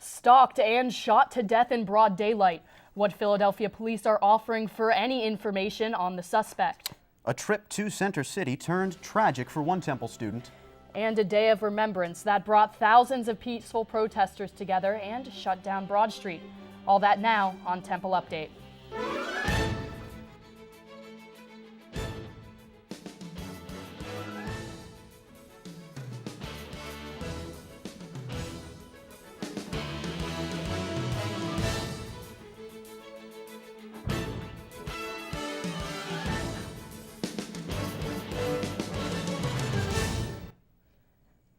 stalked and shot to death in broad daylight. What Philadelphia police are offering for any information on the suspect. A trip to Center City turned tragic for one Temple student. And a day of remembrance that brought thousands of peaceful protesters together and shut down Broad Street. All that now on Temple Update.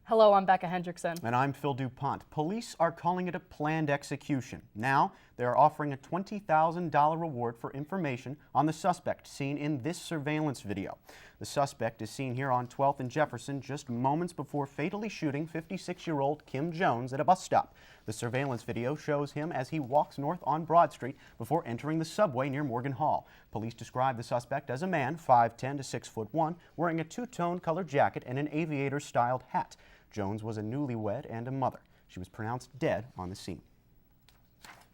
Hello, I'm Becca Hendrickson. And I'm Phil DuPont. Police are calling it a planned execution. Now, they are offering a $20,000 reward for information on the suspect seen in this surveillance video. The suspect is seen here on 12th and Jefferson just moments before fatally shooting 56-year-old Kim Jones at a bus stop. The surveillance video shows him as he walks north on Broad Street before entering the subway near Morgan Hall. Police describe the suspect as a man 5'10" to 6'1", wearing a two-tone colored jacket and an aviator-styled hat. Jones was a newlywed and a mother. She was pronounced dead on the scene.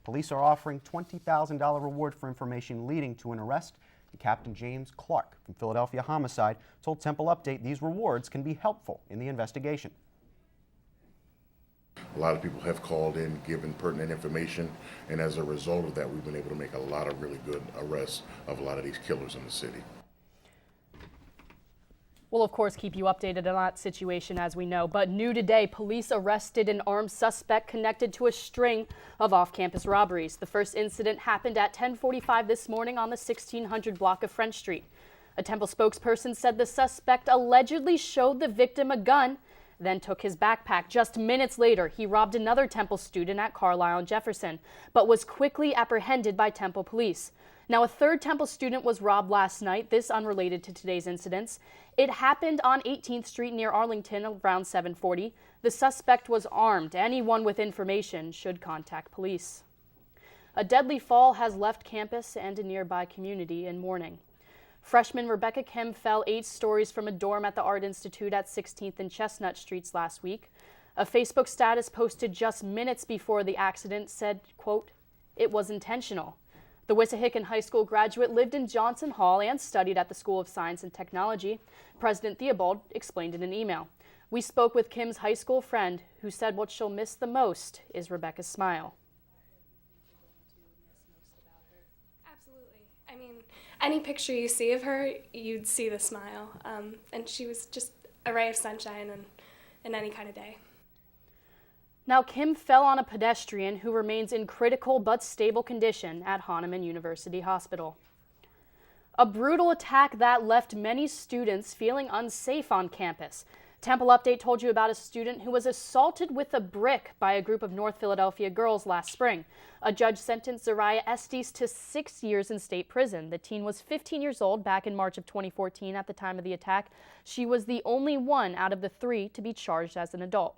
Police are offering $20,000 reward for information leading to an arrest. And Captain James Clark from Philadelphia Homicide told Temple Update these rewards can be helpful in the investigation. A lot of people have called in, given pertinent information, and as a result of that, we've been able to make a lot of really good arrests of a lot of these killers in the city. We'll, of course, keep you updated on that situation as we know. But new today, police arrested an armed suspect connected to a string of off-campus robberies. The first incident happened at 10:45 this morning on the 1600 block of French Street. A Temple spokesperson said the suspect allegedly showed the victim a gun, then took his backpack. Just minutes later, he robbed another Temple student at Carlisle and Jefferson, but was quickly apprehended by Temple police. Now, a third Temple student was robbed last night, this unrelated to today's incidents. It happened on 18th Street near Arlington around 7:40. The suspect was armed. Anyone with information should contact police. A deadly fall has left campus and a nearby community in mourning. Freshman Rebecca Kim fell 8 stories from a dorm at the Art Institute at 16th and Chestnut Streets last week. A Facebook status posted just minutes before the accident said, quote, "It was intentional." The Wissahickon High School graduate lived in Johnson Hall and studied at the School of Science and Technology. President Theobald explained in an email. We spoke with Kim's high school friend, who said what she'll miss the most is Rebecca's smile. Absolutely. I mean, any picture you see of her, you'd see the smile. And she was just a ray of sunshine in any kind of day. Now, Kim fell on a pedestrian who remains in critical but stable condition at Hahnemann University Hospital. A brutal attack that left many students feeling unsafe on campus. Temple Update told you about a student who was assaulted with a brick by a group of North Philadelphia girls last spring. A judge sentenced Zariah Estes to 6 years in state prison. The teen was 15 years old back in March of 2014 at the time of the attack. She was the only one out of the 3 to be charged as an adult.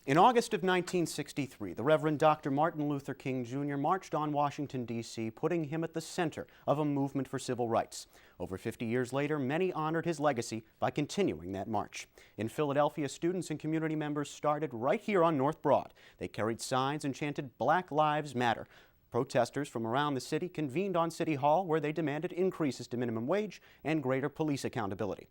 In August of 1963, the Reverend Dr. Martin Luther King Jr. marched on Washington, D.C., putting him at the center of a movement for civil rights. Over 50 years later, many honored his legacy by continuing that march. In Philadelphia, students and community members started right here on North Broad. They carried signs and chanted "Black Lives Matter." Protesters from around the city convened on City Hall, where they demanded increases to minimum wage and greater police accountability.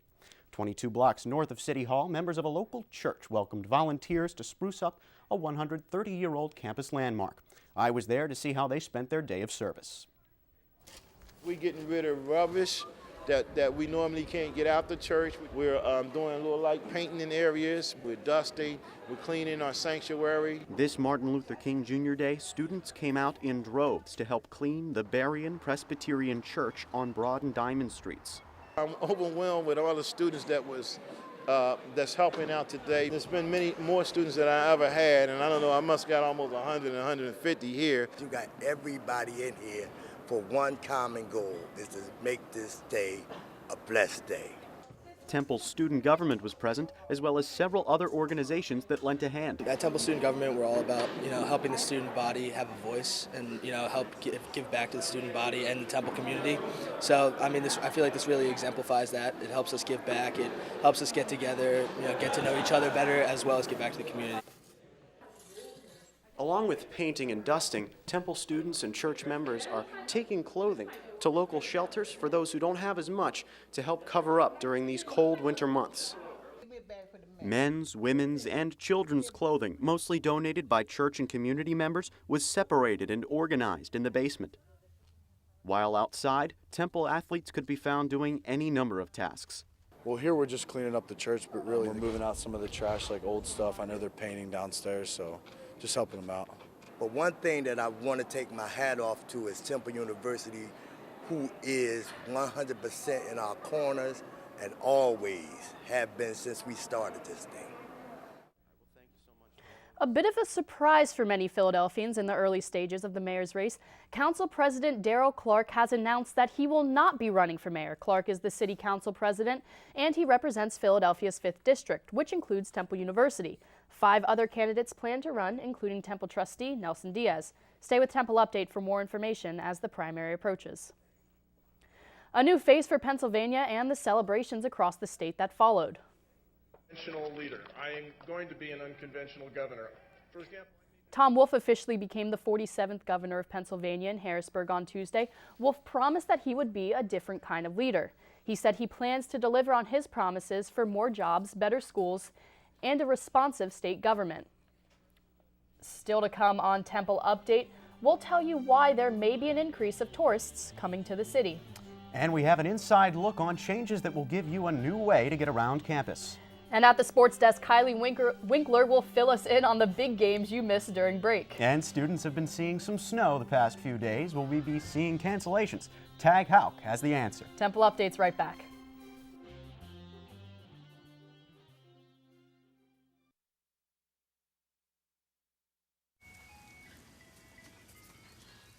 22 blocks north of City Hall, members of a local church welcomed volunteers to spruce up a 130-year-old campus landmark. I was there to see how they spent their day of service. We're getting rid of rubbish that we normally can't get out the church. We're doing a little like painting in areas. We're dusting. We're cleaning our sanctuary. This Martin Luther King Jr. Day, students came out in droves to help clean the Berrien Presbyterian Church on Broad and Diamond Streets. I'm overwhelmed with all the students that's helping out today. There's been many more students than I ever had, and I don't know, I must have got almost 100 and 150 here. You got everybody in here for one common goal, is to make this day a blessed day. Temple student government was present, as well as several other organizations that lent a hand. At Temple Student Government, we're all about, helping the student body have a voice and, help give back to the student body and the Temple community. So, I feel like this really exemplifies that. It helps us give back. It helps us get together, get to know each other better, as well as give back to the community. Along with painting and dusting, Temple students and church members are taking clothing to local shelters for those who don't have as much to help cover up during these cold winter months. Men's, women's, and children's clothing, mostly donated by church and community members, was separated and organized in the basement. While outside, Temple athletes could be found doing any number of tasks. Well, here we're just cleaning up the church, but really we're moving out some of the trash, like old stuff. I know they're painting downstairs, so just helping them out. But one thing that I want to take my hat off to is Temple University, who is 100% in our corners and always have been since we started this thing. A bit of a surprise for many Philadelphians in the early stages of the mayor's race, Council President Darrell Clarke has announced that he will not be running for mayor. Clarke is the city council president, and he represents Philadelphia's 5th district, which includes Temple University. 5 other candidates plan to run, including Temple trustee Nelson Diaz. Stay with Temple Update for more information as the primary approaches. A new face for Pennsylvania and the celebrations across the state that followed. Unconventional leader. I am going to be an unconventional governor. For example, Tom Wolf officially became the 47th governor of Pennsylvania in Harrisburg on Tuesday. Wolf promised that he would be a different kind of leader. He said he plans to deliver on his promises for more jobs, better schools, and a responsive state government. Still to come on Temple Update, we'll tell you why there may be an increase of tourists coming to the city. And we have an inside look on changes that will give you a new way to get around campus. And at the sports desk, Kylie Winkler will fill us in on the big games you missed during break. And students have been seeing some snow the past few days. Will we be seeing cancellations? Tag Houck has the answer. Temple Update's right back.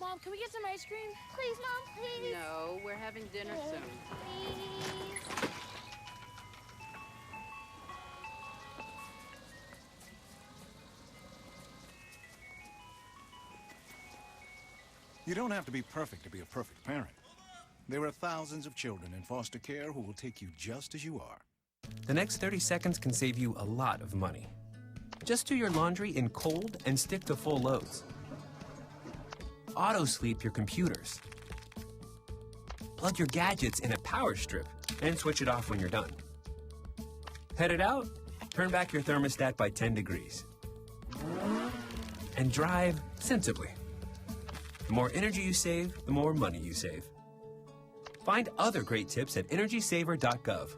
Mom, can we get some ice cream? Please, Mom, please. No, we're having dinner soon. Please. You don't have to be perfect to be a perfect parent. There are thousands of children in foster care who will take you just as you are. The next 30 seconds can save you a lot of money. Just do your laundry in cold and stick to full loads. Auto-sleep your computers. Plug your gadgets in a power strip and switch it off when you're done. Headed out? Turn back your thermostat by 10 degrees. And drive sensibly. The more energy you save, the more money you save. Find other great tips at energysaver.gov.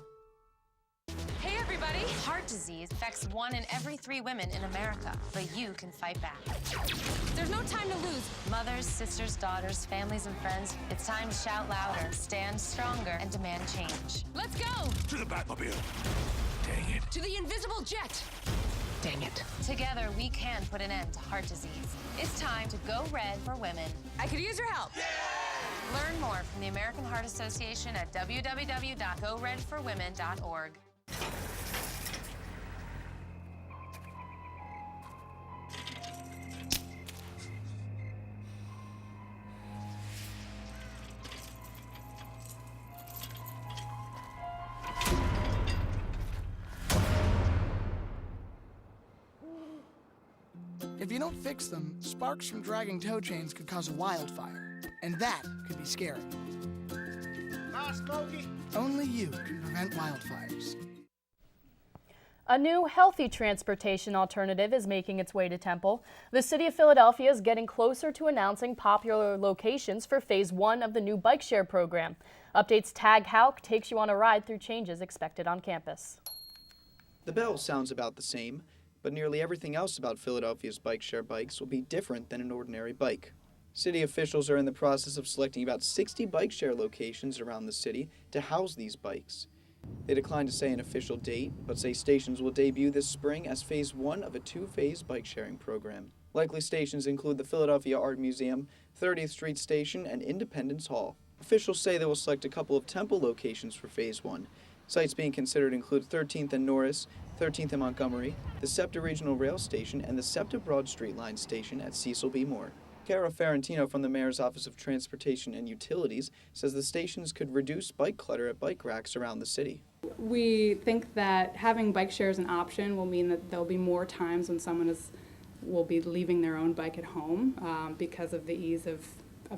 Hey everybody! Heart disease affects 1 in every 3 women in America, but you can fight back. There's no time to lose. Mothers, sisters, daughters, families, and friends, it's time to shout louder, stand stronger, and demand change. Let's go! To the Batmobile. Dang it. To the invisible jet! Dang it. Together, we can put an end to heart disease. It's time to go red for women. I could use your help. Yeah! Learn more from the American Heart Association at www.goredforwomen.org. If you don't fix them, sparks from dragging tow chains could cause a wildfire, and that could be scary. Hi, Smokey. Only you can prevent wildfires. A new healthy transportation alternative is making its way to Temple. The city of Philadelphia is getting closer to announcing popular locations for Phase 1 of the new bike share program. Updates Tag Houck takes you on a ride through changes expected on campus. The bell sounds about the same, but nearly everything else about Philadelphia's bike share bikes will be different than an ordinary bike. City officials are in the process of selecting about 60 bike share locations around the city to house these bikes. They decline to say an official date, but say stations will debut this spring as Phase 1 of a 2-phase bike sharing program. Likely stations include the Philadelphia Art Museum, 30th Street Station, and Independence Hall. Officials say they will select a couple of Temple locations for Phase 1. Sites being considered include 13th and Norris, 13th and Montgomery, the SEPTA Regional Rail Station, and the SEPTA Broad Street Line Station at Cecil B. Moore. Cara Ferrantino from the Mayor's Office of Transportation and Utilities says the stations could reduce bike clutter at bike racks around the city. We think that having bike share as an option will mean that there'll be more times when someone is will be leaving their own bike at home because of the ease of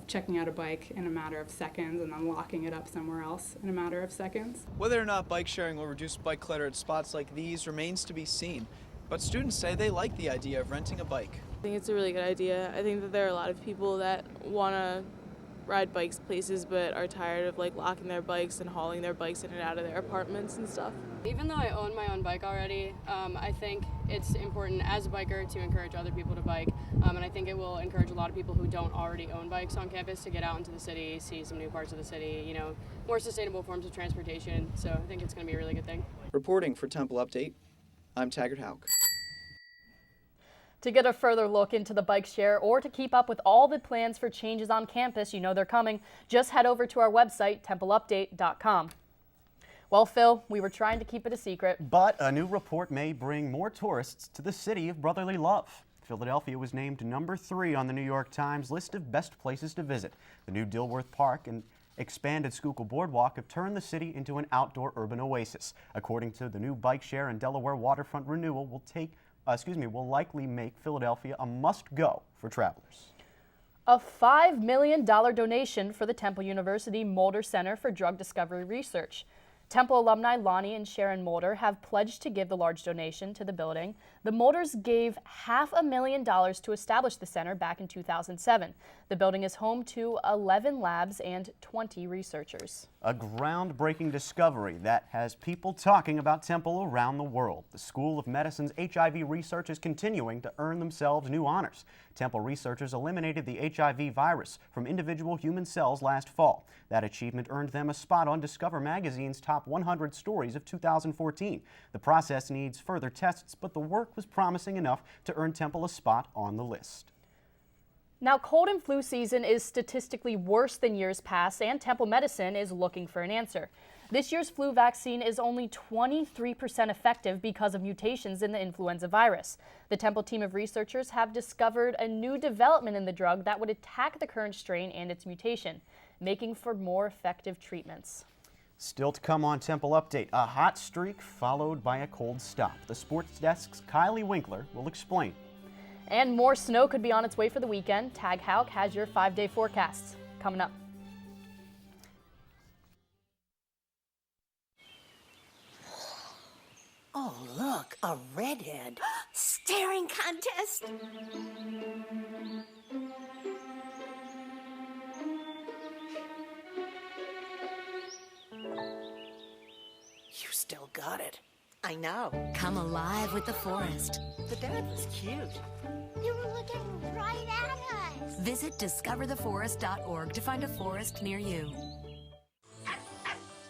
checking out a bike in a matter of seconds and then locking it up somewhere else in a matter of seconds. Whether or not bike sharing will reduce bike clutter at spots like these remains to be seen, but students say they like the idea of renting a bike. I think it's a really good idea. I think that there are a lot of people that want to ride bikes places but are tired of locking their bikes and hauling their bikes in and out of their apartments and stuff. Even though I own my own bike already, I think it's important as a biker to encourage other people to bike, and I think it will encourage a lot of people who don't already own bikes on campus to get out into the city, see some new parts of the city, more sustainable forms of transportation, so I think it's going to be a really good thing. Reporting for Temple Update, I'm Taggart Hauk. To get a further look into the bike share or to keep up with all the plans for changes on campus, they're coming, just head over to our website, templeupdate.com. Well, Phil, we were trying to keep it a secret. But a new report may bring more tourists to the city of brotherly love. Philadelphia was named number 3 on the New York Times list of best places to visit. The new Dilworth Park and expanded Schuylkill Boardwalk have turned the city into an outdoor urban oasis. According to the new bike share and Delaware waterfront renewal will likely make Philadelphia a must-go for travelers. A $5 million donation for the Temple University Mulder Center for Drug Discovery Research. Temple alumni Lonnie and Sharon Mulder have pledged to give the large donation to the building. The Mulders gave $500,000 to establish the center back in 2007. The building is home to 11 labs and 20 researchers. A groundbreaking discovery that has people talking about Temple around the world. The School of Medicine's HIV research is continuing to earn themselves new honors. Temple researchers eliminated the HIV virus from individual human cells last fall. That achievement earned them a spot on Discover magazine's top 100 stories of 2014. The process needs further tests, but the work was promising enough to earn Temple a spot on the list. Now, cold and flu season is statistically worse than years past, and Temple Medicine is looking for an answer. This year's flu vaccine is only 23% effective because of mutations in the influenza virus. The Temple team of researchers have discovered a new development in the drug that would attack the current strain and its mutation, making for more effective treatments. Still to come on Temple Update, a hot streak followed by a cold stop. The Sports Desk's Kylie Winkler will explain. And more snow could be on its way for the weekend. Tag Hauk has your 5-day forecasts coming up. Oh, look, a redhead. Staring contest. You still got it. I know. Come alive with the forest. The dad was cute. You were looking right at us. Visit discovertheforest.org to find a forest near you.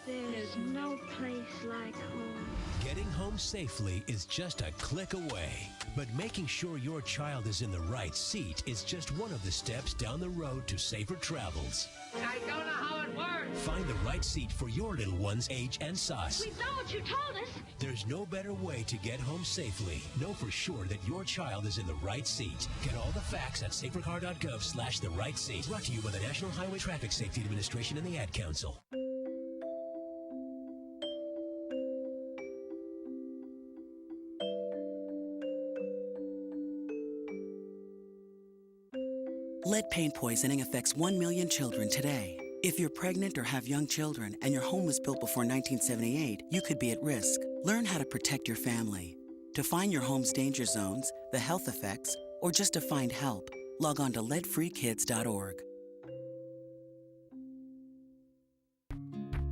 There's no place like home. Getting home safely is just a click away. But making sure your child is in the right seat is just one of the steps down the road to safer travels. I don't know how it works. Find the right seat for your little one's age and size. We know what you told us. There's no better way to get home safely. Know for sure that your child is in the right seat. Get all the facts at safercar.gov/the right seat. Brought to you by the National Highway Traffic Safety Administration and the Ad Council. Lead paint poisoning affects 1 million children today. If you're pregnant or have young children and your home was built before 1978, you could be at risk. Learn how to protect your family. To find your home's danger zones, the health effects, or just to find help, log on to leadfreekids.org.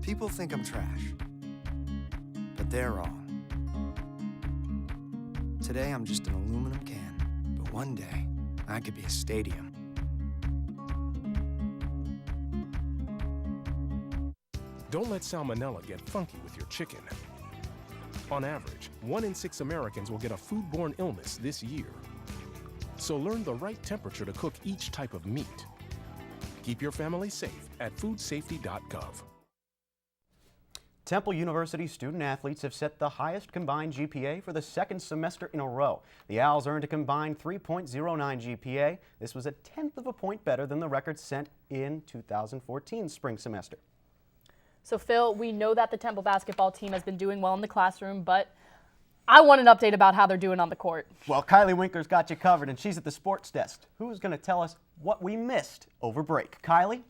People think I'm trash, but they're wrong. Today I'm just an aluminum can, but one day I could be a stadium. Don't let salmonella get funky with your chicken. On average, 1 in 6 Americans will get a foodborne illness this year. So learn the right temperature to cook each type of meat. Keep your family safe at foodsafety.gov. Temple University student athletes have set the highest combined GPA for the second semester in a row. The Owls earned a combined 3.09 GPA. This was a 1/10 of a point better than the record set in 2014 spring semester. So, Phil, we know that the Temple basketball team has been doing well in the classroom, but I want an update about how they're doing on the court. Well, Kylie Winkler's got you covered, and she's at the sports desk. Who's going to tell us what we missed over break? Kylie?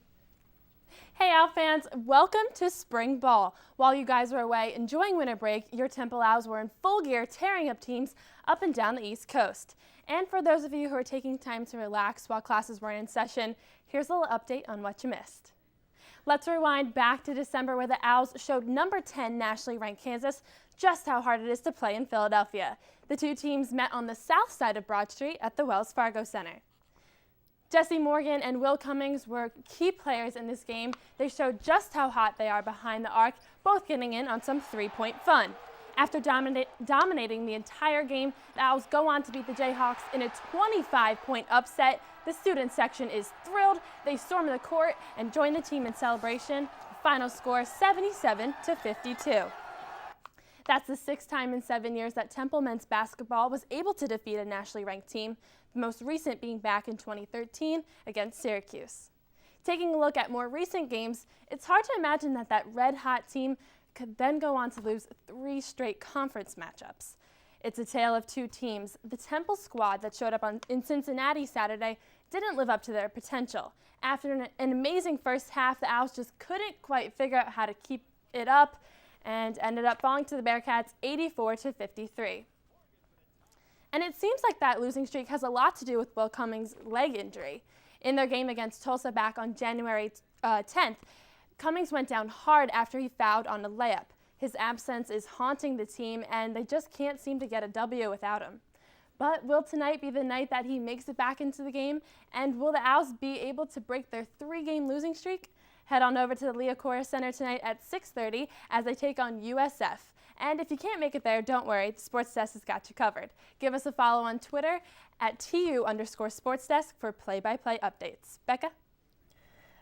Hey Owl fans, welcome to spring ball. While you guys were away enjoying winter break, your Temple Owls were in full gear tearing up teams up and down the East Coast. And for those of you who are taking time to relax while classes weren't in session, here's a little update on what you missed. Let's rewind back to December where the Owls showed number 10 nationally ranked Kansas just how hard it is to play in Philadelphia. The two teams met on the south side of Broad Street at the Wells Fargo Center. Jesse Morgan and Will Cummings were key players in this game. They showed just how hot they are behind the arc, both getting in on some three-point fun. After dominating the entire game, the Owls go on to beat the Jayhawks in a 25-point upset. The student section is thrilled. They storm the court and join the team in celebration. Final score 77-52. That's the 6th time in 7 years that Temple men's basketball was able to defeat a nationally ranked team, the most recent being back in 2013 against Syracuse. Taking a look at more recent games, it's hard to imagine that red-hot team could then go on to lose 3 straight conference matchups. It's a tale of two teams. The Temple squad that showed up in Cincinnati Saturday didn't live up to their potential. After an amazing first half, the Owls just couldn't quite figure out how to keep it up and ended up falling to the Bearcats 84-53. And it seems like that losing streak has a lot to do with Will Cummings' leg injury. In their game against Tulsa back on January 10th, Cummings went down hard after he fouled on a layup. His absence is haunting the team, and they just can't seem to get a W without him. But will tonight be the night that he makes it back into the game? And will the Owls be able to break their 3-game losing streak? Head on over to the Liacouras Center tonight at 6:30 as they take on USF. And if you can't make it there, don't worry, the Sports Desk has got you covered. Give us a follow on Twitter at @TU_SportsDesk for play-by-play updates. Becca?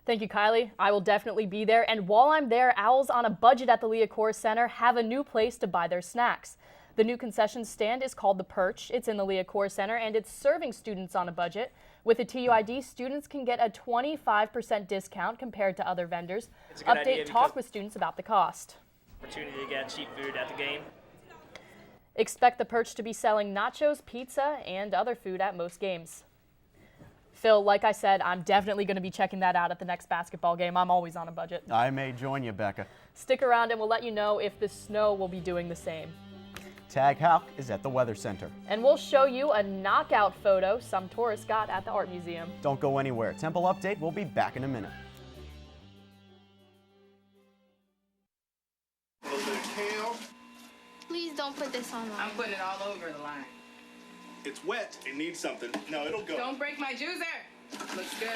Thank you, Kylie. I will definitely be there. And while I'm there, Owls on a budget at the Liacouras Center have a new place to buy their snacks. The new concession stand is called The Perch. It's in the Liacouras Center, and it's serving students on a budget. With a TUID, students can get a 25% discount compared to other vendors. It's a good idea Talk with students about the cost. Opportunity to get cheap food at the game. Expect The Perch to be selling nachos, pizza, and other food at most games. Phil, like I said, I'm definitely going to be checking that out at the next basketball game. I'm always on a budget. I may join you, Becca. Stick around and we'll let you know if the snow will be doing the same. Tag Houck is at the Weather Center. And we'll show you a knockout photo some tourists got at the Art Museum. Don't go anywhere. Temple Update will be back in a minute. A little bit of kale. Please don't put this on. I'm putting it all over the line. It's wet. It needs something. No, it'll go. Don't break my juicer. Looks good.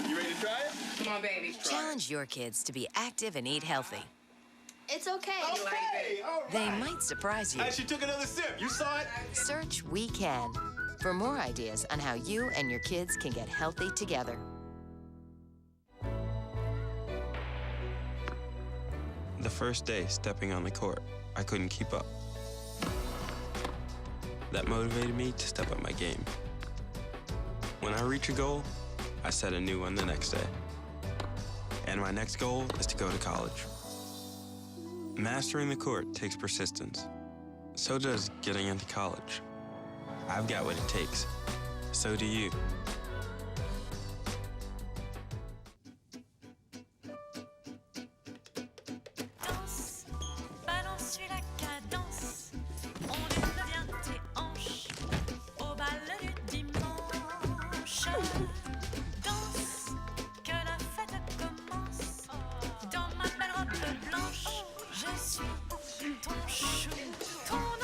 You ready to try it? Come on, baby. Challenge your kids to be active and eat healthy. It's okay. Okay, all right. They might surprise you. She took another sip. You saw it? Search We Can for more ideas on how you and your kids can get healthy together. The first day stepping on the court, I couldn't keep up. That motivated me to step up my game. When I reach a goal, I set a new one the next day. And my next goal is to go to college. Mastering the court takes persistence. So does getting into college. I've got what it takes. So do you.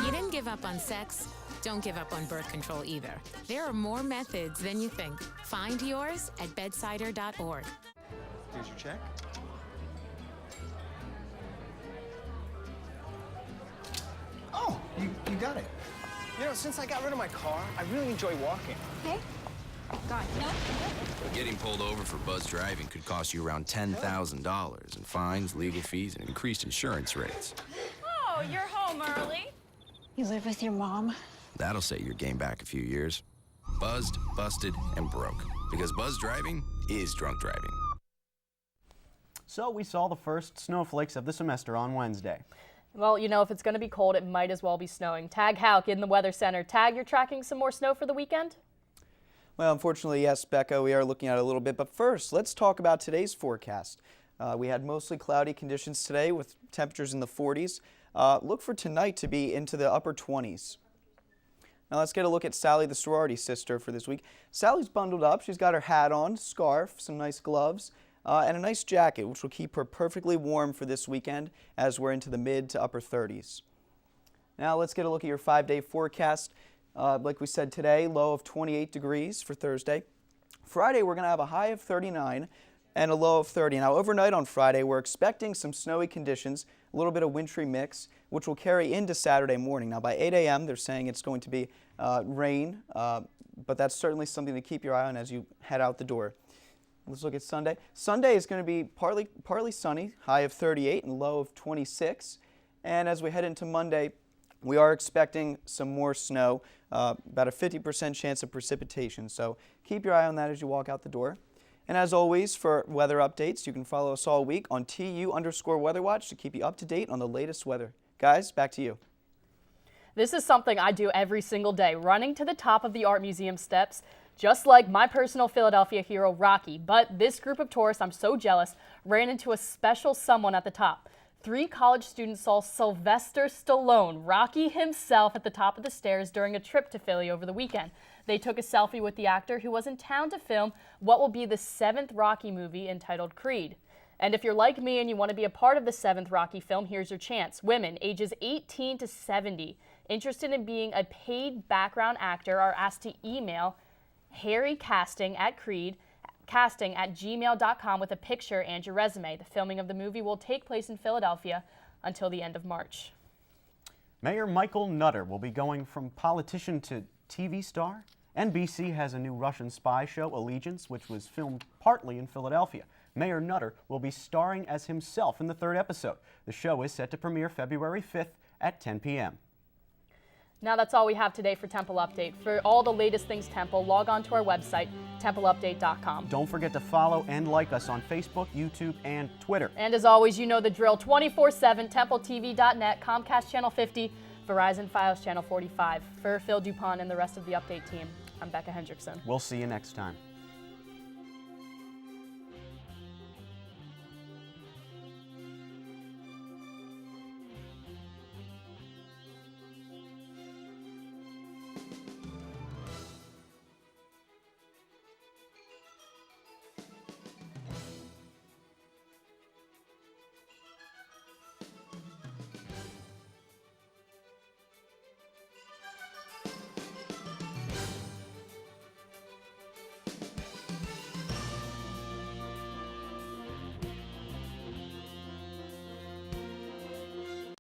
You didn't give up on sex. Don't give up on birth control either. There are more methods than you think. Find yours at bedsider.org. Here's your check. Oh, you got it. You know, since I got rid of my car, I really enjoy walking. Okay. Got it. Getting pulled over for buzz driving could cost you around $10,000 in fines, legal fees, and increased insurance rates. Oh, you're home early. You live with your mom? That'll set your game back a few years. Buzzed, busted, and broke. Because buzz driving is drunk driving. So we saw the first snowflakes of the semester on Wednesday. Well, you know, if it's going to be cold, it might as well be snowing. Tag Hauk in the Weather Center. Tag, you're tracking some more snow for the weekend? Well, unfortunately, yes, Becca, we are looking at it a little bit. But first, let's talk about today's forecast. We had mostly cloudy conditions today with temperatures in the 40s. Look for tonight to be into the upper 20s. Now let's get a look at Sally, the sorority sister, for this week. Sally's bundled up. She's got her hat on, scarf, some nice gloves, and a nice jacket, which will keep her perfectly warm for this weekend as we're into the mid to upper 30s. Now let's get a look at your 5-day forecast. Like we said today, low of 28 degrees for Thursday. Friday, we're going to have a high of 39 and a low of 30. Now, overnight on Friday, we're expecting some snowy conditions, a little bit of wintry mix, which will carry into Saturday morning. Now, by 8 a.m., they're saying it's going to be rain, but that's certainly something to keep your eye on as you head out the door. Let's look at Sunday. Sunday is going to be partly sunny, high of 38 and low of 26. And as we head into Monday, we are expecting some more snow, about a 50% chance of precipitation. So keep your eye on that as you walk out the door. And as always, for weather updates, you can follow us all week on TU_WeatherWatch to keep you up to date on the latest weather. Guys, back to you. This is something I do every single day, running to the top of the Art Museum steps, just like my personal Philadelphia hero, Rocky. But this group of tourists, I'm so jealous, ran into a special someone at the top. 3 college students saw Sylvester Stallone, Rocky himself, at the top of the stairs during a trip to Philly over the weekend. They took a selfie with the actor who was in town to film what will be the 7th Rocky movie entitled Creed. And if you're like me and you want to be a part of the 7th Rocky film, here's your chance. Women ages 18 to 70 interested in being a paid background actor are asked to email harrycasting@gmail.com with a picture and your resume. The filming of the movie will take place in Philadelphia until the end of March. Mayor Michael Nutter will be going from politician to TV star. NBC has a new Russian spy show, Allegiance, which was filmed partly in Philadelphia. Mayor Nutter will be starring as himself in the 3rd episode. The show is set to premiere February 5th at 10 p.m. Now that's all we have today for Temple Update. For all the latest things Temple, log on to our website, templeupdate.com. Don't forget to follow and like us on Facebook, YouTube, and Twitter. And as always, you know the drill, 24/7, TempleTV.net, Comcast Channel 50, Verizon Fios Channel 45. For Phil DuPont and the rest of the Update team, I'm Becca Hendrickson. We'll see you next time.